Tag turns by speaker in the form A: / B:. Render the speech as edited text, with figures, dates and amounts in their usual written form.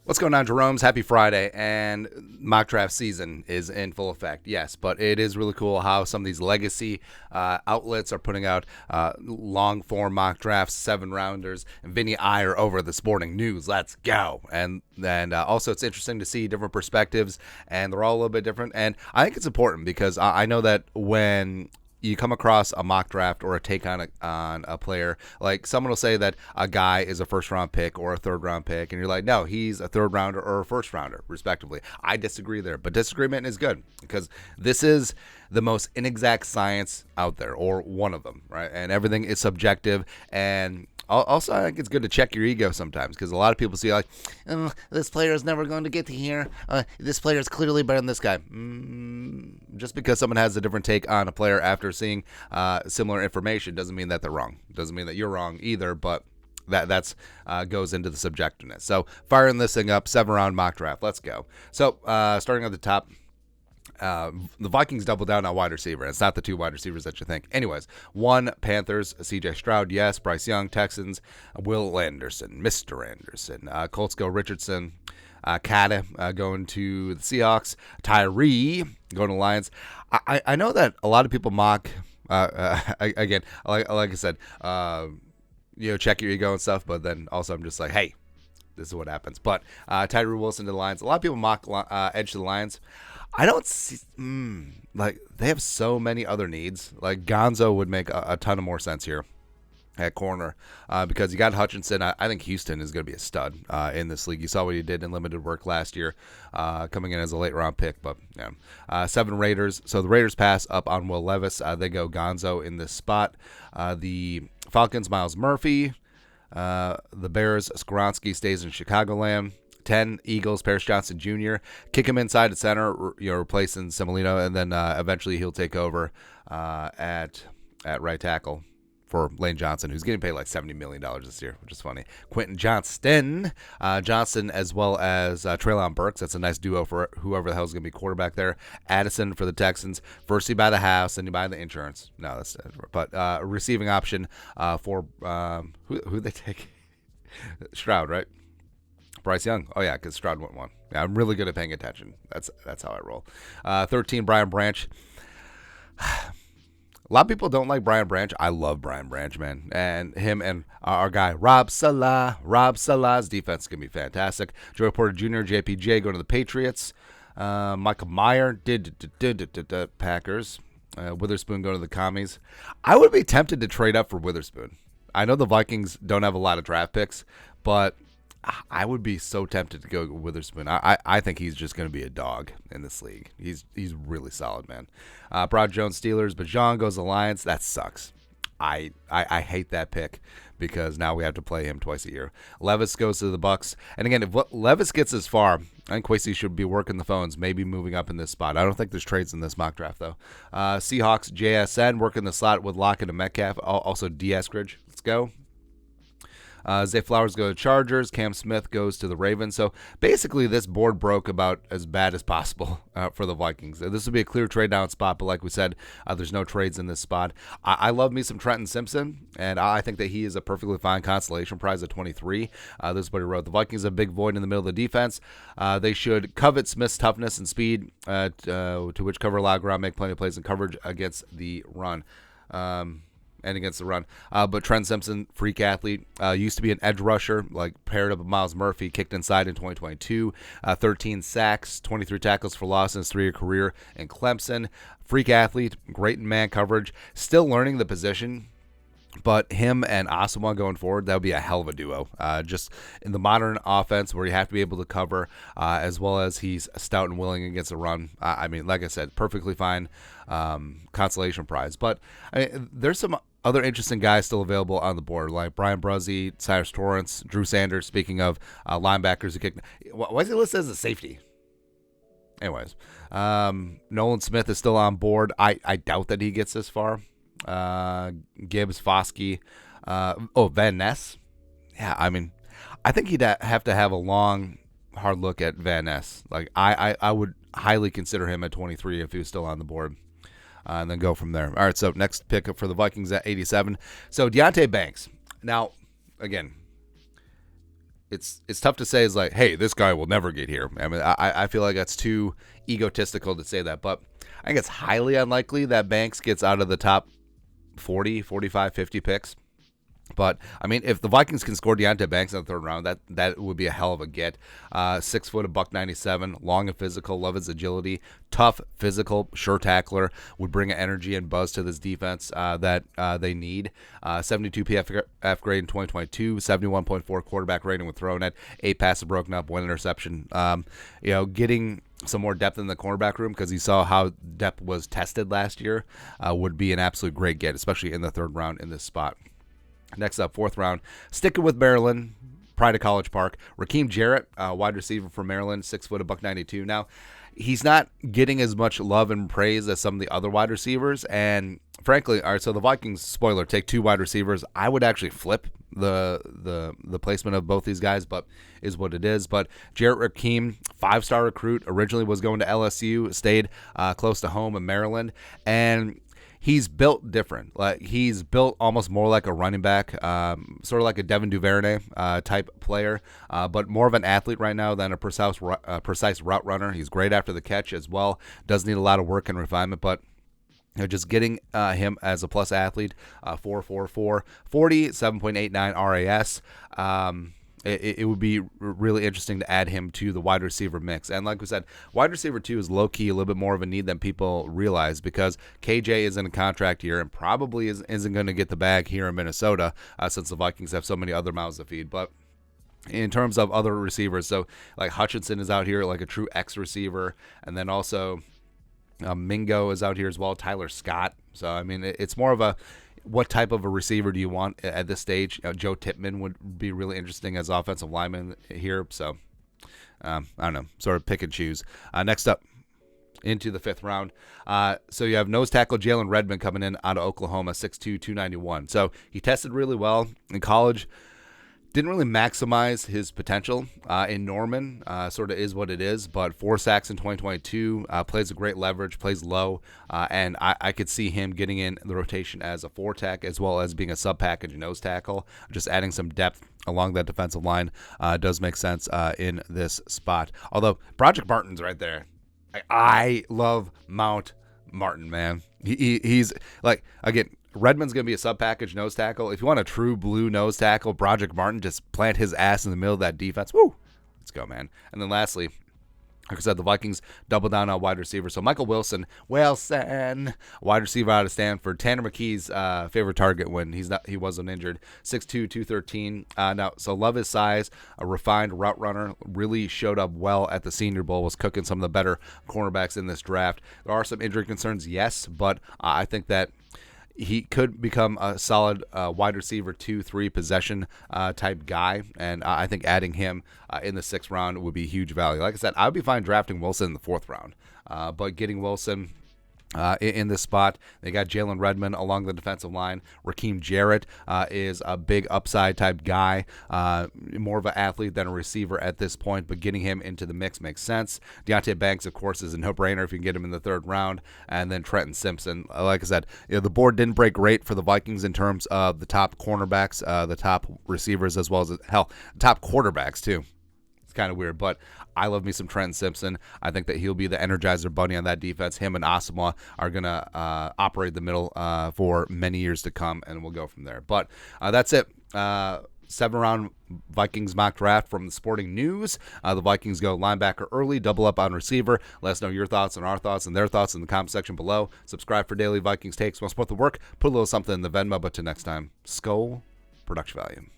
A: What's going on, Jerome's? Happy Friday, and mock draft season is in full effect, yes, but it is really cool how some of these legacy outlets are putting out long-form mock drafts, 7-rounders, and Vinny Iyer over the Sporting News. Let's go. And also it's interesting to see different perspectives, and they're all a little bit different, and I think it's important because I know that when you come across a mock draft or a take on a player, like someone will say that a guy is a first round pick or a third round pick, and you're like, no, he's a third rounder or a first rounder, respectively. I disagree there, but disagreement is good because this is the most inexact science out there, or one of them, right? And everything is subjective. And also, I think it's good to check your ego sometimes because a lot of people see like, this player is never going to get to here. This player is clearly better than this guy. Just because someone has a different take on a player after seeing similar information doesn't mean that they're wrong. Doesn't mean that you're wrong either, but that's goes into the subjectiveness. So firing this thing up, 7-round mock draft. Let's go. So starting at the top. The Vikings double down on wide receiver. It's not the 2 wide receivers that you think. Anyways, 1, Panthers, C.J. Stroud, yes. Bryce Young, Texans, Will Anderson, Mr. Anderson. Colts go Richardson. Kata going to the Seahawks. Tyree going to Lions. I know that a lot of people mock, again, like I said, check your ego and stuff, but then also I'm just like, hey, this is what happens. But Tyree Wilson to the Lions. A lot of people mock edge to the Lions. I don't see, like, they have so many other needs. Like, Gonzo would make a ton of more sense here at corner because you got Hutchinson. I think Houston is going to be a stud in this league. You saw what he did in limited work last year, coming in as a late-round pick. But, yeah. 7 Raiders. So the Raiders pass up on Will Levis. They go Gonzo in this spot. The Falcons, Miles Murphy. The Bears, Skoronski stays in Chicagoland. 10 Eagles, Paris Johnson Jr. Kick him inside at center, replacing Semolino, and then eventually he'll take over at right tackle for Lane Johnson, who's getting paid like $70 million this year, which is funny. Quentin Johnston, as well as Treylon Burks. That's a nice duo for whoever the hell is going to be quarterback there. Addison for the Texans. First you buy the house, then you buy the insurance. No, that's but receiving option for who they take? Stroud, right? Bryce Young. Oh, yeah, because Stroud went 1. Yeah, I'm really good at paying attention. That's how I roll. 13, Brian Branch. A lot of people don't like Brian Branch. I love Brian Branch, man. And him and our guy, Rob Salah. Rob Salah's defense is going to be fantastic. Joey Porter Jr., JPJ going to the Patriots. Michael Meyer did Packers. Witherspoon going to the Commies. I would be tempted to trade up for Witherspoon. I know the Vikings don't have a lot of draft picks, but I would be so tempted to go Witherspoon. I think he's just going to be a dog in this league. He's really solid, man. Broad Jones Steelers, but John goes Alliance. That sucks. I hate that pick because now we have to play him twice a year. Levis goes to the Bucks, and again, if Levis gets this far, I think Kwesi should be working the phones, maybe moving up in this spot. I don't think there's trades in this mock draft though. Seahawks, JSN working the slot with Lockett and Metcalf. Also D. Eskridge. Let's go. Zay Flowers goes to Chargers. Cam Smith goes to the Ravens. So basically, this board broke about as bad as possible for the Vikings. This would be a clear trade down spot, but like we said, there's no trades in this spot. I love me some Trenton Simpson, and I think that he is a perfectly fine consolation prize at 23. This is what he wrote. The Vikings have a big void in the middle of the defense. They should covet Smith's toughness and speed, to which cover allow ground, make plenty of plays, and coverage against the run. And against the run. But Trent Simpson, freak athlete, used to be an edge rusher, like paired up with Miles Murphy, kicked inside in 2022. 13 sacks, 23 tackles for loss in his 3-year career in Clemson. Freak athlete, great in man coverage, still learning the position. But him and Asamoah going forward, that would be a hell of a duo. Just in the modern offense where you have to be able to cover, as well as he's stout and willing against the run. I mean, like I said, perfectly fine consolation prize. But there's some other interesting guys still available on the board, like Brian Bruzzi, Cyrus Torrance, Drew Sanders. Speaking of linebackers who kick, why is he listed as a safety? Anyways, Nolan Smith is still on board. I doubt that he gets this far. Gibbs, Foskey, Van Ness. Yeah, I mean, I think he'd have to have a long, hard look at Van Ness. Like, I would highly consider him at 23 if he was still on the board. And then go from there. All right, so next pick for the Vikings at 87. So Deonte Banks. Now, again, it's tough to say is like, hey, this guy will never get here. I mean, I feel like that's too egotistical to say that, but I think it's highly unlikely that Banks gets out of the top 40, 45, 50 picks. But, I mean, if the Vikings can score Deontay Banks in the third round, that would be a hell of a get. 6 foot, $197, long and physical, love his agility, tough, physical, sure tackler, would bring an energy and buzz to this defense that they need. 72 PFF grade in 2022, 71.4 quarterback rating with thrown at, 8 passes broken up, 1 interception. Getting some more depth in the cornerback room, because you saw how depth was tested last year, would be an absolute great get, especially in the third round in this spot. Next up, fourth round, sticking with Maryland, pride of College Park, Raheem Jarrett, wide receiver from Maryland, 6 foot, $192. Now, he's not getting as much love and praise as some of the other wide receivers, and frankly, all right, so the Vikings, spoiler, take 2 wide receivers. I would actually flip the placement of both these guys, but is what it is. But Jarrett Raheem, 5-star recruit, originally was going to LSU, stayed close to home in Maryland, and he's built different. Like, he's built almost more like a running back, sort of like a Devin Duvernay type player, but more of an athlete right now than a precise route runner. He's great after the catch as well. Does need a lot of work and refinement, but just getting him as a plus athlete, 4.44, 40, 7.89 RAS. It would be really interesting to add him to the wide receiver mix. And like we said, wide receiver 2 is low-key a little bit more of a need than people realize, because KJ is in a contract year and probably isn't going to get the bag here in Minnesota, since the Vikings have so many other mouths to feed. But in terms of other receivers, so like Hutchinson is out here like a true X receiver, and then also Mingo is out here as well, Tyler Scott. So, I mean, it's more of a, what type of a receiver do you want at this stage? Joe Tippmann would be really interesting as offensive lineman here. So, I don't know, sort of pick and choose. Next up, into the 5th round. So you have nose tackle Jalen Redmond coming in out of Oklahoma, 6'2", 291. So he tested really well in college. Didn't really maximize his potential in Norman, sort of is what it is, but 4 sacks in 2022, plays a great leverage, plays low, and I could see him getting in the rotation as a 4-tech as well as being a sub-package nose tackle. Just adding some depth along that defensive line does make sense in this spot. Although Project Martin's right there. I love Mount Martin, man. He's like, again, Redmond's going to be a sub-package nose tackle. If you want a true blue nose tackle, Project Martin, just plant his ass in the middle of that defense. Woo! Let's go, man. And then lastly, like I said, the Vikings double down on wide receiver. So Michael Wilson, wide receiver out of Stanford. Tanner McKee's favorite target when he wasn't injured. 6'2", 213. Now, so love his size. A refined route runner. Really showed up well at the Senior Bowl. Was cooking some of the better cornerbacks in this draft. There are some injury concerns, yes, but I think that he could become a solid wide receiver 2-3 possession type guy, and I think adding him in the 6th round would be huge value. Like I said, I would be fine drafting Wilson in the 4th round, but getting Wilson in this spot, they got Jalen Redmond along the defensive line. Raheem Jarrett is a big upside type guy, more of an athlete than a receiver at this point, but getting him into the mix makes sense. Deontay Banks, of course, is a no-brainer if you can get him in the 3rd round, and then Trenton Simpson. Like I said, the board didn't break great for the Vikings in terms of the top cornerbacks, the top receivers, as well as top quarterbacks too. Kind of weird, but I love me some Trenton Simpson. I think that he'll be the Energizer Bunny on that defense. Him and Asamoah are going to operate the middle for many years to come, and we'll go from there. But that's it. 7-round Vikings mock draft from the Sporting News. The Vikings go linebacker early, double up on receiver. Let us know your thoughts and our thoughts and their thoughts in the comment section below. Subscribe for daily Vikings takes. Want to support the work? Put a little something in the Venmo. But till next time, Skull Production Value.